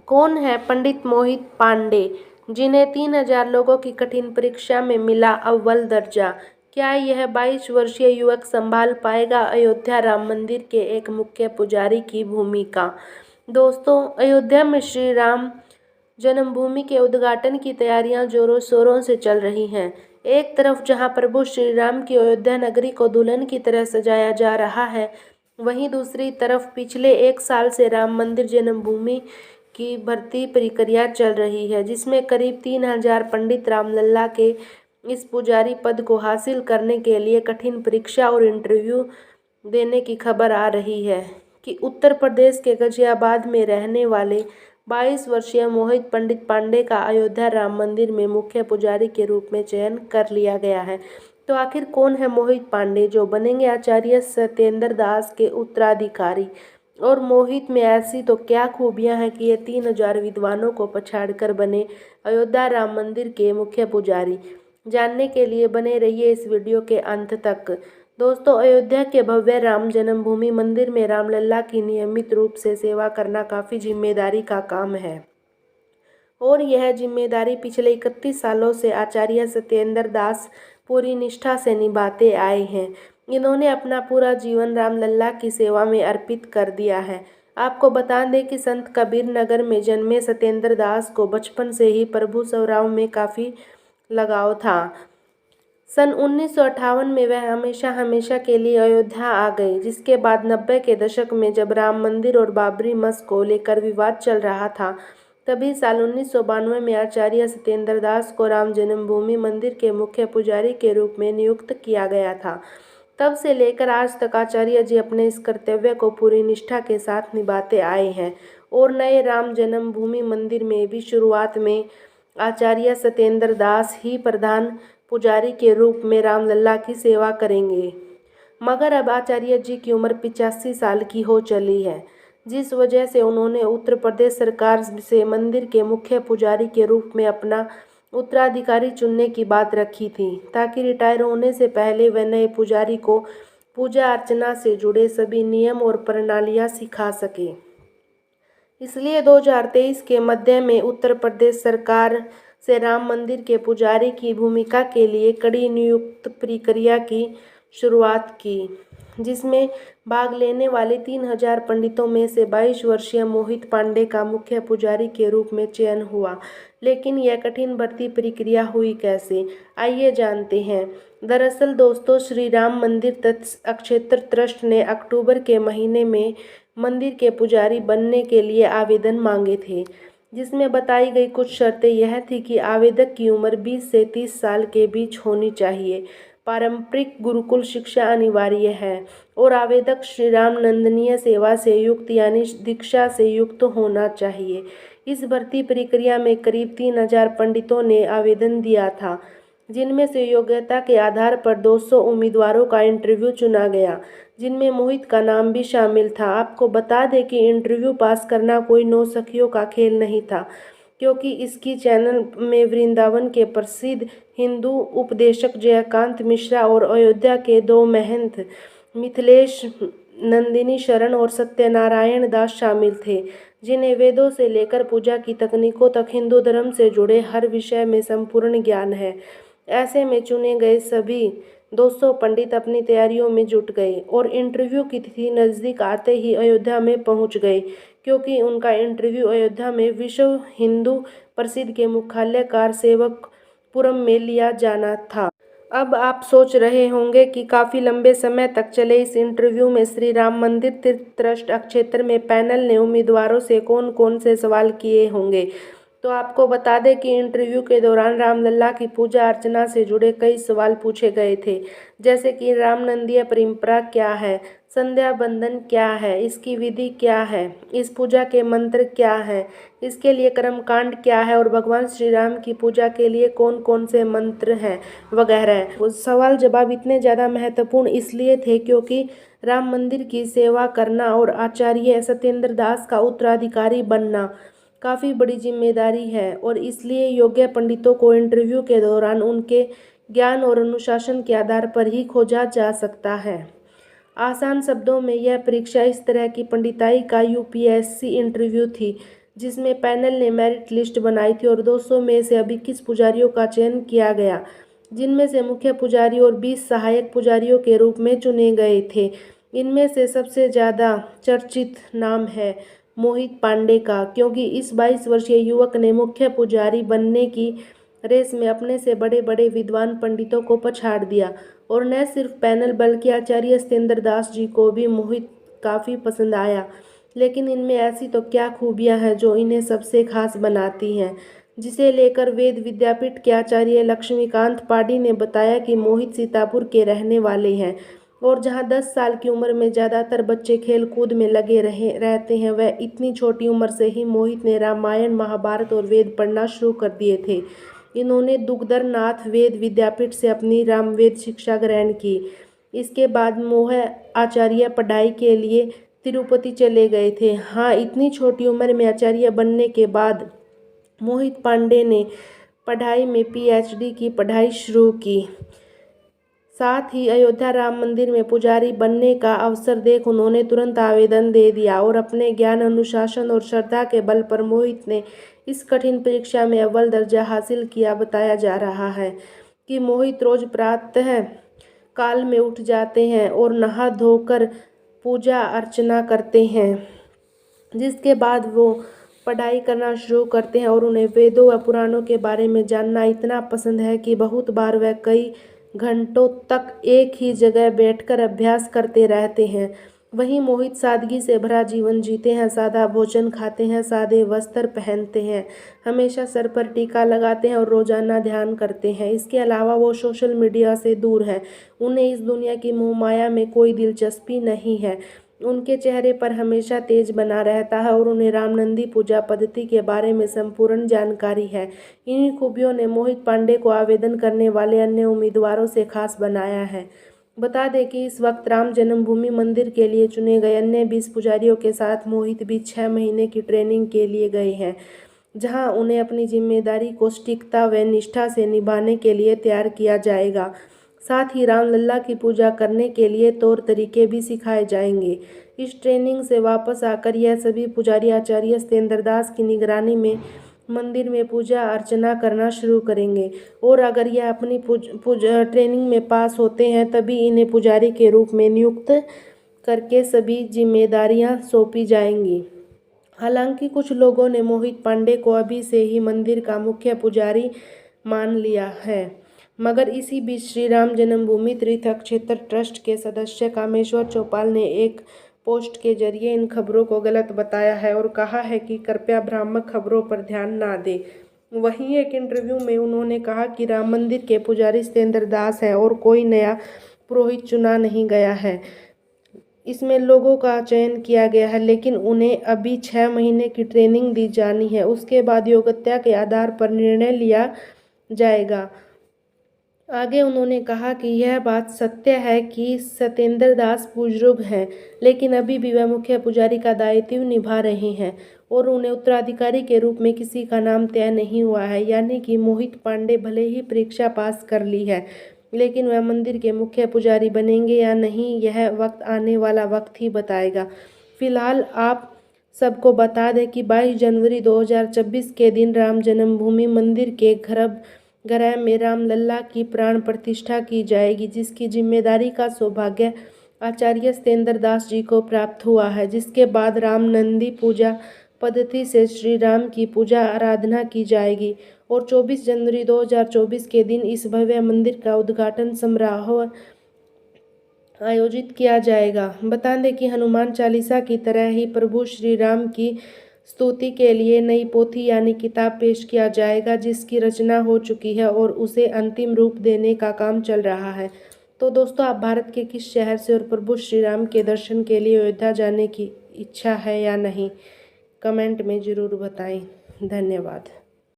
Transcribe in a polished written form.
कौन है पंडित मोहित पांडे, जिन्हें 3000 लोगों की कठिन परीक्षा में मिला अव्वल दर्जा? क्या यह 22 वर्षीय युवक संभाल पाएगा अयोध्या राम मंदिर के एक मुख्य पुजारी की भूमिका? दोस्तों, अयोध्या में श्री राम जन्मभूमि के उद्घाटन की तैयारियां जोरों शोरों से चल रही हैं। एक तरफ जहां प्रभु श्री राम की अयोध्या नगरी को दुल्हन की तरह सजाया जा रहा है, वहीं दूसरी तरफ पिछले 1 साल से राम मंदिर जन्मभूमि की भर्ती प्रक्रिया चल रही है, जिसमें करीब 3000 पंडित रामलला के इस पुजारी पद को हासिल करने के लिए कठिन परीक्षा और इंटरव्यू देने की खबर आ रही है कि उत्तर प्रदेश के गाजियाबाद में रहने वाले 22 वर्षीय मोहित पंडित पांडे का अयोध्या राम मंदिर में मुख्य पुजारी के रूप में चयन कर लिया गया है। तो आखिर कौन है मोहित पांडे, जो बनेंगे आचार्य सत्येंद्र दास के उत्तराधिकारी? और मोहित में ऐसी तो क्या खूबियां हैं कि ये 3000 विद्वानों को पछाड़कर बने अयोध्या राम मंदिर के मुख्य पुजारी? जानने के लिए बने रहिए इस वीडियो के अंत तक। दोस्तों, अयोध्या के भव्य राम जन्मभूमि मंदिर में रामलला की नियमित रूप से सेवा करना काफ़ी जिम्मेदारी का काम है, और यह जिम्मेदारी पिछले 31 सालों से आचार्य सत्येंद्र दास पूरी निष्ठा से निभाते आए हैं। इन्होंने अपना पूरा जीवन रामलला की सेवा में अर्पित कर दिया है। आपको बता दें कि संत कबीर नगर में जन्मे सत्येंद्र दास को बचपन से ही प्रभु स्वराव में काफ़ी लगाव था। सन 1958 में वह हमेशा के लिए अयोध्या आ गए, जिसके बाद 90 के दशक में जब राम मंदिर और बाबरी मस्जिद को लेकर विवाद चल रहा था, तभी साल 1992 में आचार्य सत्येंद्र दास को राम जन्मभूमि मंदिर के मुख्य पुजारी के रूप में नियुक्त किया गया था। तब से लेकर आज तक आचार्य जी अपने इस कर्तव्य को पूरी निष्ठा के साथ निभाते आए हैं, और नए राम जन्मभूमि मंदिर में भी शुरुआत में आचार्य सत्येंद्र दास ही प्रधान पुजारी के रूप में रामलला की सेवा करेंगे। मगर अब आचार्य जी की उम्र 85 साल की हो चली है, जिस वजह से उन्होंने उत्तर प्रदेश सरकार से मंदिर के मुख्य पुजारी के रूप में अपना उत्तराधिकारी चुनने की बात रखी थी, ताकि रिटायर होने से पहले वह नए पुजारी को पूजा अर्चना से जुड़े सभी नियम और प्रणालियां सिखा सके। इसलिए 2023 के मध्य में उत्तर प्रदेश सरकार से राम मंदिर के पुजारी की भूमिका के लिए कड़ी नियुक्त प्रक्रिया की शुरुआत की, जिसमें भाग लेने वाले 3000 पंडितों में से 22 वर्षीय मोहित पांडे का मुख्य पुजारी के रूप में चयन हुआ। लेकिन यह कठिन भर्ती प्रक्रिया हुई कैसे, आइए जानते हैं। दरअसल दोस्तों, श्री राम मंदिर क्षेत्र ट्रस्ट ने अक्टूबर के महीने में मंदिर के पुजारी बनने के लिए आवेदन मांगे थे, जिसमें बताई गई कुछ शर्तें यह थी कि आवेदक की उम्र 20 से 30 साल के बीच होनी चाहिए, पारंपरिक गुरुकुल शिक्षा अनिवार्य है, और आवेदक श्री राम नंदनीय सेवा से युक्त यानी दीक्षा से युक्त होना चाहिए। इस भर्ती प्रक्रिया में करीब 3000 पंडितों ने आवेदन दिया था, जिनमें से योग्यता के आधार पर 200 उम्मीदवारों का इंटरव्यू चुना गया, जिनमें मोहित का नाम भी शामिल था। आपको बता दें कि इंटरव्यू पास करना कोई नौसिखियों का खेल नहीं था, क्योंकि इसकी चैनल में वृंदावन के प्रसिद्ध हिंदू उपदेशक जयकांत मिश्रा और अयोध्या के 2 महंत मिथिलेश नंदिनी शरण और सत्यनारायण दास शामिल थे, जिन्हें वेदों से लेकर पूजा की तकनीकों तक हिंदू धर्म से जुड़े हर विषय में संपूर्ण ज्ञान है। ऐसे में चुने गए सभी 200 पंडित अपनी तैयारियों में जुट गए और इंटरव्यू की तिथि नज़दीक आते ही अयोध्या में पहुंच गए, क्योंकि उनका इंटरव्यू अयोध्या में विश्व हिंदू परिषद के मुख्यालय कारसेवकपुरम में लिया जाना था। अब आप सोच रहे होंगे कि काफ़ी लंबे समय तक चले इस इंटरव्यू में श्री राम मंदिर तीर्थ ट्रस्ट क्षेत्र में पैनल ने उम्मीदवारों से कौन कौन से सवाल किए होंगे। तो आपको बता दें कि इंटरव्यू के दौरान रामलला की पूजा अर्चना से जुड़े कई सवाल पूछे गए थे, जैसे कि रामनंदीय परंपरा क्या है, संध्या बंदन क्या है, इसकी विधि क्या है, इस पूजा के मंत्र क्या हैं, इसके लिए कर्मकांड क्या है, और भगवान श्री राम की पूजा के लिए कौन कौन से मंत्र हैं वगैरह। सवाल जवाब इतने ज़्यादा महत्वपूर्ण इसलिए थे क्योंकि राम मंदिर की सेवा करना और आचार्य सत्येंद्र दास का उत्तराधिकारी बनना काफ़ी बड़ी जिम्मेदारी है, और इसलिए योग्य पंडितों को इंटरव्यू के दौरान उनके ज्ञान और अनुशासन के आधार पर ही खोजा जा सकता है। आसान शब्दों में यह परीक्षा इस तरह की पंडिताई का यूपीएससी इंटरव्यू थी, जिसमें पैनल ने मेरिट लिस्ट बनाई थी और 200 में से अब 21 पुजारियों का चयन किया गया, जिनमें से मुख्य पुजारी और 20 सहायक पुजारियों के रूप में चुने गए थे। इनमें से सबसे ज़्यादा चर्चित नाम है मोहित पांडे का, क्योंकि इस 22 वर्षीय युवक ने मुख्य पुजारी बनने की रेस में अपने से बड़े बड़े विद्वान पंडितों को पछाड़ दिया। और न सिर्फ पैनल बल्कि आचार्य सत्येंद्र दास जी को भी मोहित काफ़ी पसंद आया। लेकिन इनमें ऐसी तो क्या खूबियां हैं जो इन्हें सबसे खास बनाती हैं, जिसे लेकर वेद विद्यापीठ के आचार्य लक्ष्मीकांत पाडी ने बताया कि मोहित सीतापुर के रहने वाले हैं और जहां 10 साल की उम्र में ज़्यादातर बच्चे खेल कूद में लगे रहते हैं, वह इतनी छोटी उम्र से ही मोहित ने रामायण, महाभारत और वेद पढ़ना शुरू कर दिए थे। इन्होंने दुग्धरनाथ वेद विद्यापीठ से अपनी रामवेद शिक्षा ग्रहण की। इसके बाद मोह आचार्य पढ़ाई के लिए तिरुपति चले गए थे। हाँ, इतनी छोटी उम्र में आचार्य बनने के बाद मोहित पांडे ने पढ़ाई में PhD की पढ़ाई शुरू की। साथ ही अयोध्या राम मंदिर में पुजारी बनने का अवसर देख उन्होंने तुरंत आवेदन दे दिया और अपने ज्ञान, अनुशासन और श्रद्धा के बल पर मोहित ने इस कठिन परीक्षा में अव्वल दर्जा हासिल किया। बताया जा रहा है कि मोहित रोज प्रातः काल में उठ जाते हैं और नहा धोकर पूजा अर्चना करते हैं, जिसके बाद वो पढ़ाई करना शुरू करते हैं और उन्हें वेदों व पुराणों के बारे में जानना इतना पसंद है कि बहुत बार वह कई घंटों तक एक ही जगह बैठकर अभ्यास करते रहते हैं। वहीं मोहित सादगी से भरा जीवन जीते हैं, सादा भोजन खाते हैं, सादे वस्त्र पहनते हैं, हमेशा सर पर टीका लगाते हैं और रोजाना ध्यान करते हैं। इसके अलावा वो सोशल मीडिया से दूर हैं। उन्हें इस दुनिया की मोहमाया में कोई दिलचस्पी नहीं है। उनके चेहरे पर हमेशा तेज बना रहता है और उन्हें रामनंदी पूजा पद्धति के बारे में संपूर्ण जानकारी है। इन्हीं खूबियों ने मोहित पांडे को आवेदन करने वाले अन्य उम्मीदवारों से खास बनाया है। बता दें कि इस वक्त राम जन्मभूमि मंदिर के लिए चुने गए अन्य 20 पुजारियों के साथ मोहित भी 6 महीने की ट्रेनिंग के लिए गए हैं, जहां उन्हें अपनी जिम्मेदारी को सटीकता व निष्ठा से निभाने के लिए तैयार किया जाएगा। साथ ही रामलला की पूजा करने के लिए तौर तरीके भी सिखाए जाएंगे। इस ट्रेनिंग से वापस आकर यह सभी पुजारी आचार्य सत्येंद्र दास की निगरानी में मंदिर में पूजा अर्चना करना शुरू करेंगे और अगर यह अपनी ट्रेनिंग में पास होते हैं तभी इन्हें पुजारी के रूप में नियुक्त करके सभी जिम्मेदारियां सौंपी जाएंगी। हालांकि कुछ लोगों ने मोहित पांडे को अभी से ही मंदिर का मुख्य पुजारी मान लिया है, मगर इसी बीच श्री राम जन्मभूमि तीर्थ क्षेत्र ट्रस्ट के सदस्य कामेश्वर चौपाल ने एक पोस्ट के जरिए इन खबरों को गलत बताया है और कहा है कि कृपया भ्रामक खबरों पर ध्यान ना दें। वहीं एक इंटरव्यू में उन्होंने कहा कि राम मंदिर के पुजारी सत्येंद्र दास हैं और कोई नया पुरोहित चुना नहीं गया है। इसमें लोगों का चयन किया गया है, लेकिन उन्हें अभी 6 महीने की ट्रेनिंग दी जानी है। उसके बाद योग्यता के आधार पर निर्णय लिया जाएगा। आगे उन्होंने कहा कि यह बात सत्य है कि सत्येंद्र दास बुजुर्ग हैं, लेकिन अभी भी वह मुख्य पुजारी का दायित्व निभा रहे हैं और उन्हें उत्तराधिकारी के रूप में किसी का नाम तय नहीं हुआ है। यानी कि मोहित पांडे भले ही परीक्षा पास कर ली है, लेकिन वह मंदिर के मुख्य पुजारी बनेंगे या नहीं, यह वक्त आने वाला वक्त ही बताएगा। फिलहाल आप सबको बता दें कि 22 जनवरी 2026 के दिन राम जन्मभूमि मंदिर के गर्भगृह में रामलला की प्राण प्रतिष्ठा की जाएगी, जिसकी जिम्मेदारी का सौभाग्य आचार्य सत्येंद्र दास जी को प्राप्त हुआ है। जिसके बाद रामनंदी पूजा पद्धति से श्री राम की पूजा आराधना की जाएगी और 24 जनवरी 2024 के दिन इस भव्य मंदिर का उद्घाटन समारोह आयोजित किया जाएगा। बता दें कि हनुमान चालीसा की तरह ही प्रभु श्री राम की स्तुति के लिए नई पोथी यानी किताब पेश किया जाएगा, जिसकी रचना हो चुकी है और उसे अंतिम रूप देने का काम चल रहा है। तो दोस्तों, आप भारत के किस शहर से और प्रभु श्री राम के दर्शन के लिए अयोध्या जाने की इच्छा है या नहीं, कमेंट में ज़रूर बताएं। धन्यवाद।